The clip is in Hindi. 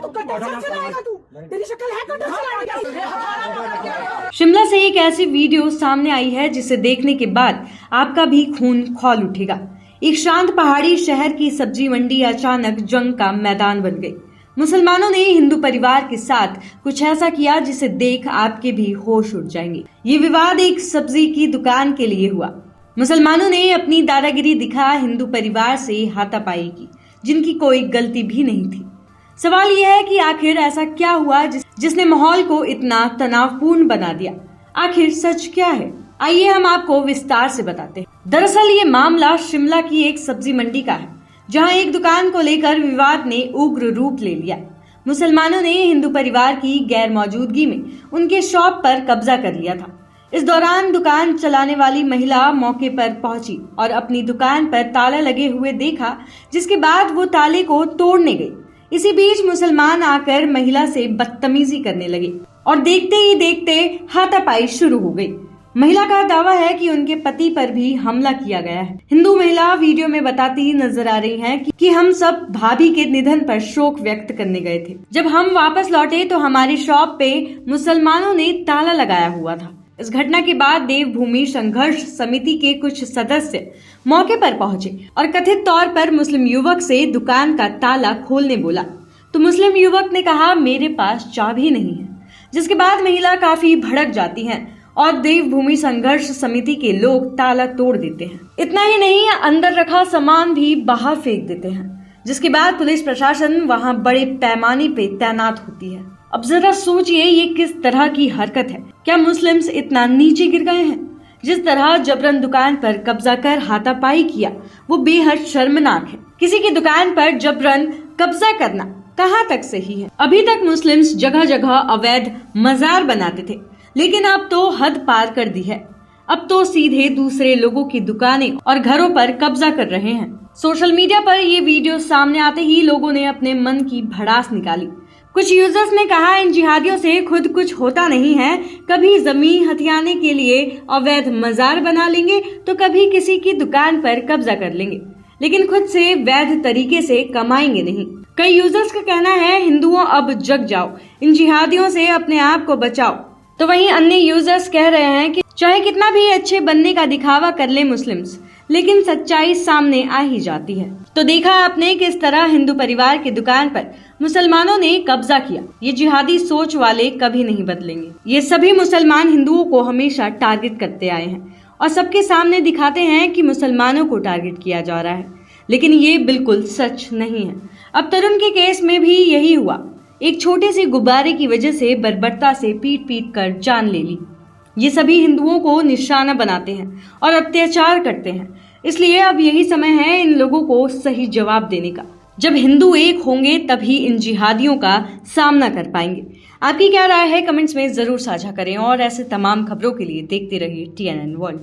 तू कटर चलाएगा, तू तेरी शक्ल है कटर चलाएगा। शिमला से एक ऐसी वीडियो सामने आई है जिसे देखने के बाद आपका भी खून खौल उठेगा। एक शांत पहाड़ी शहर की सब्जी मंडी अचानक जंग का मैदान बन गई। मुसलमानों ने हिंदू परिवार के साथ कुछ ऐसा किया जिसे देख आपके भी होश उड़ जाएंगे। ये विवाद एक सब्जी की दुकान के लिए हुआ। मुसलमानों ने अपनी दादागिरी दिखा हिंदू परिवार से हाथापाई की, जिनकी कोई गलती भी नहीं थी। सवाल यह है कि आखिर ऐसा क्या हुआ जिसने माहौल को इतना तनावपूर्ण बना दिया। आखिर सच क्या है, आइए हम आपको विस्तार से बताते हैं। दरअसल ये मामला शिमला की एक सब्जी मंडी का है, जहां एक दुकान को लेकर विवाद ने उग्र रूप ले लिया। मुसलमानों ने हिंदू परिवार की गैर मौजूदगी में उनके शॉप पर कब्जा कर लिया था। इस दौरान दुकान चलाने वाली महिला मौके पर पहुंची और अपनी दुकान पर ताला लगे हुए देखा, जिसके बाद वो ताले को तोड़ने गई। इसी बीच मुसलमान आकर महिला से बदतमीजी करने लगे और देखते ही देखते हाथापाई शुरू हो गई। महिला का दावा है कि उनके पति पर भी हमला किया गया है। हिंदू महिला वीडियो में बताती नजर आ रही है कि हम सब भाभी के निधन पर शोक व्यक्त करने गए थे। जब हम वापस लौटे तो हमारी शॉप पे मुसलमानों ने ताला लगाया हुआ था। इस घटना के बाद देवभूमि संघर्ष समिति के कुछ सदस्य मौके पर पहुंचे और कथित तौर पर मुस्लिम युवक से दुकान का ताला खोलने बोला, तो मुस्लिम युवक ने कहा मेरे पास चाबी नहीं है, जिसके बाद महिला काफी भड़क जाती हैं और देवभूमि संघर्ष समिति के लोग ताला तोड़ देते हैं। इतना ही नहीं, अंदर रखा सामान भी बाहर फेंक देते हैं, जिसके बाद पुलिस प्रशासन वहां बड़े पैमाने पे तैनात होती है। अब जरा सोचिए ये किस तरह की हरकत है। क्या मुस्लिम्स इतना नीचे गिर गए हैं? जिस तरह जबरन दुकान पर कब्जा कर हाथापाई किया वो बेहद शर्मनाक है। किसी की दुकान पर जबरन कब्जा करना कहां तक सही है? अभी तक मुस्लिम्स जगह जगह अवैध मजार बनाते थे, लेकिन अब तो हद पार कर दी है। अब तो सीधे दूसरे लोगों की दुकानें और घरों पर कब्जा कर रहे हैं। सोशल मीडिया पर ये वीडियो सामने आते ही लोगों ने अपने मन की भड़ास निकाली। कुछ यूजर्स ने कहा इन जिहादियों से खुद कुछ होता नहीं है, कभी जमीन हथियाने के लिए अवैध मजार बना लेंगे तो कभी किसी की दुकान पर कब्जा कर लेंगे, लेकिन खुद से वैध तरीके से कमाएंगे नहीं। कई यूजर्स का कहना है हिंदुओं अब जग जाओ, इन जिहादियों से अपने आप को बचाओ। तो वहीं अन्य यूजर्स कह रहे हैं कि चाहे कितना भी अच्छे बनने का दिखावा कर ले मुस्लिम्स, लेकिन सच्चाई सामने आ ही जाती है। तो देखा आपने किस तरह हिंदू परिवार की दुकान पर मुसलमानों ने कब्जा किया। ये जिहादी सोच वाले कभी नहीं बदलेंगे। ये सभी मुसलमान हिंदुओं को हमेशा टारगेट करते आए हैं और सबके सामने दिखाते हैं कि मुसलमानों को टारगेट किया जा रहा है, लेकिन ये बिल्कुल सच नहीं है। अब तरुण के केस में भी यही हुआ। एक छोटे से गुब्बारे की वजह से बर्बरता से पीट पीट कर जान ले ली। ये सभी हिंदुओं को निशाना बनाते हैं और अत्याचार करते हैं। इसलिए अब यही समय है इन लोगों को सही जवाब देने का। जब हिंदू एक होंगे तभी इन जिहादियों का सामना कर पाएंगे। आपकी क्या राय है कमेंट्स में जरूर साझा करें और ऐसे तमाम खबरों के लिए देखते रहिए TNN वर्ल्ड।